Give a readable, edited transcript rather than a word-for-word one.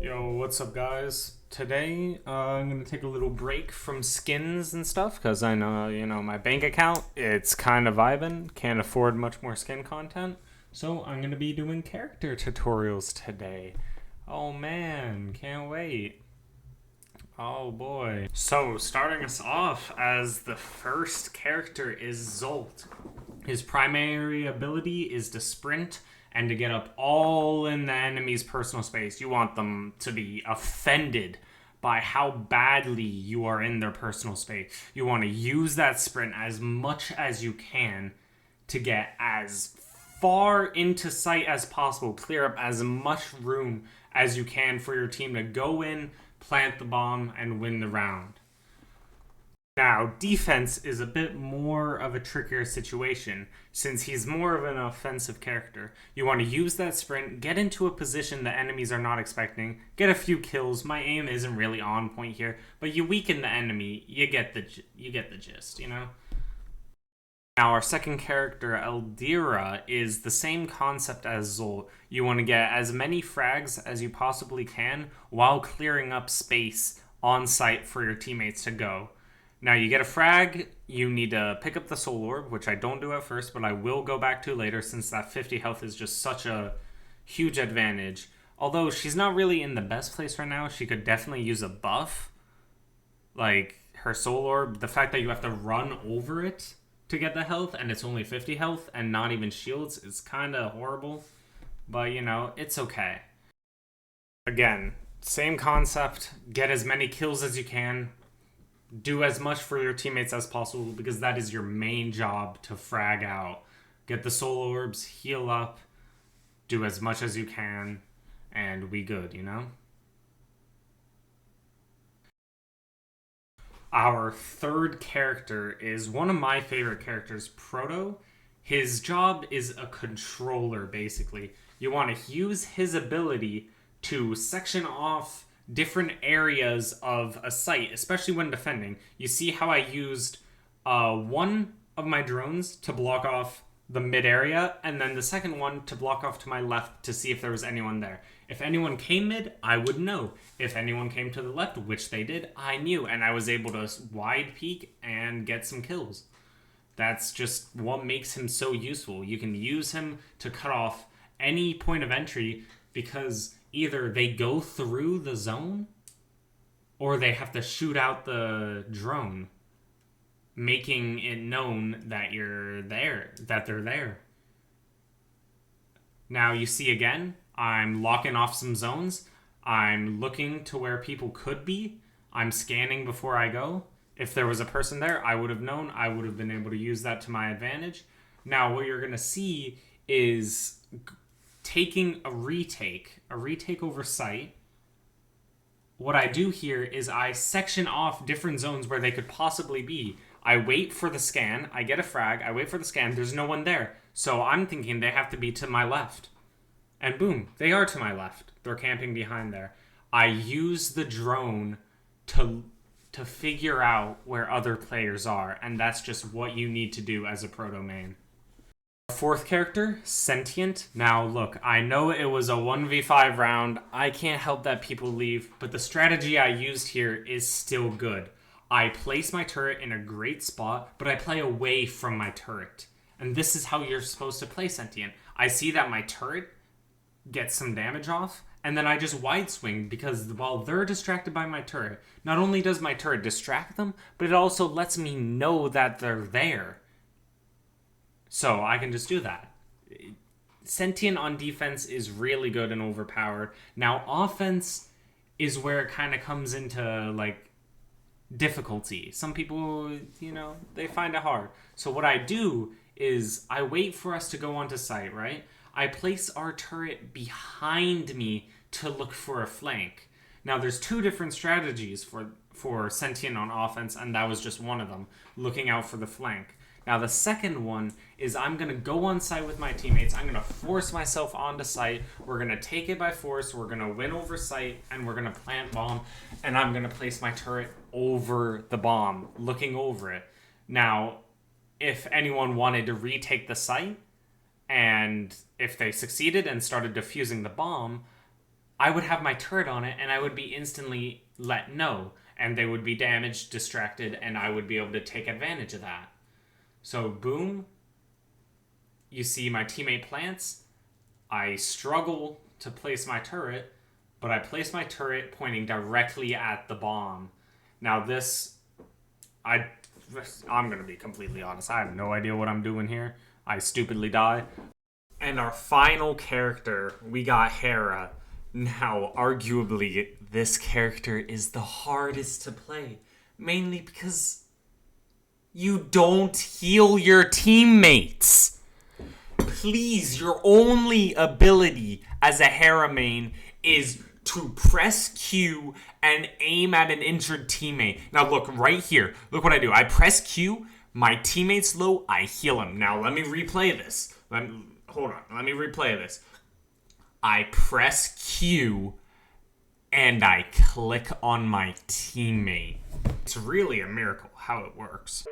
Yo, what's up, guys? Today, I'm gonna take a little break from skins and stuff because I know, my bank account, it's kind of vibing, can't afford much more skin content. So, I'm gonna be doing character tutorials today. Oh man, can't wait. Oh boy. So, starting us off as the first character is Zolt. His primary ability is to sprint and to get up all in the enemy's personal space. You want them to be offended by how badly you are in their personal space. You want to use that sprint as much as you can to get as far into sight as possible, clear up as much room as you can for your team to go in, plant the bomb, and win the round. Now, defense is a bit more of a trickier situation, since he's more of an offensive character. You want to use that sprint, get into a position the enemies are not expecting, get a few kills. My aim isn't really on point here, but you weaken the enemy, you get the gist, Now, our second character, Aldira, is the same concept as Zolt. You want to get as many frags as you possibly can while clearing up space on site for your teammates to go. Now, you get a frag, you need to pick up the soul orb, which I don't do at first, but I will go back to later since that 50 health is just such a huge advantage. Although she's not really in the best place right now, she could definitely use a buff. Like, her soul orb, the fact that you have to run over it to get the health, and it's only 50 health and not even shields, is kind of horrible. But, it's okay. Again, same concept, get as many kills as you can, do as much for your teammates as possible because that is your main job to frag out. Get the soul orbs, heal up, do as much as you can, and we good, Our third character is one of my favorite characters, Proto. His job is a controller, basically. You want to use his ability to section off different areas of a site, especially when defending. You see how I used one of my drones to block off the mid area, and then the second one to block off to my left to see if there was anyone there. If anyone came mid, I would know. If anyone came to the left, which they did, I knew, and I was able to wide peek and get some kills. That's just what makes him so useful. You can use him to cut off any point of entry because either they go through the zone or they have to shoot out the drone, making it known that you're there, that they're there. Now you see again, I'm locking off some zones. I'm looking to where people could be. I'm scanning before I go. If there was a person there, I would have known. I would have been able to use that to my advantage. Now what you're going to see is taking a retake over site. What I do here is I section off different zones where they could possibly be. I wait for the scan, I get a frag, I wait for the scan, there's no one there. So I'm thinking they have to be to my left. And boom, they are to my left. They're camping behind there. I use the drone to figure out where other players are, and that's just what you need to do as a Proto main. Fourth character, Sentient. Now look, I know it was a 1v5 round. I can't help that people leave, but the strategy I used here is still good. I place my turret in a great spot, but I play away from my turret. And this is how you're supposed to play Sentient. I see that my turret gets some damage off, and then I just wide swing because while they're distracted by my turret, not only does my turret distract them, but it also lets me know that they're there. So I can just do that. Sentient on defense is really good and overpowered. Now offense is where it kind of comes into like difficulty. Some people, they find it hard. So what I do is I wait for us to go onto site, right? I place our turret behind me to look for a flank. Now there's two different strategies for Sentient on offense, and that was just one of them, looking out for the flank. Now the second one is I'm going to go on site with my teammates. I'm going to force myself onto site. We're going to take it by force. We're going to win over site, and we're going to plant bomb, and I'm going to place my turret over the bomb, looking over it. Now, if anyone wanted to retake the site, and if they succeeded and started defusing the bomb, I would have my turret on it and I would be instantly let know. And they would be damaged, distracted, and I would be able to take advantage of that. So, boom. You see my teammate plants. I struggle to place my turret, but I place my turret pointing directly at the bomb. Now this, I'm going to be completely honest. I have no idea what I'm doing here. I stupidly die. And our final character, we got Hera. Now, arguably, this character is the hardest to play. Mainly because you don't heal your teammates. Please, your only ability as a Hera main is to press Q and aim at an injured teammate. Now look, right here. Look what I do. I press Q, my teammate's low, I heal him. Now let me replay this. Hold on. Let me replay this. I press Q and I click on my teammate. It's really a miracle how it works.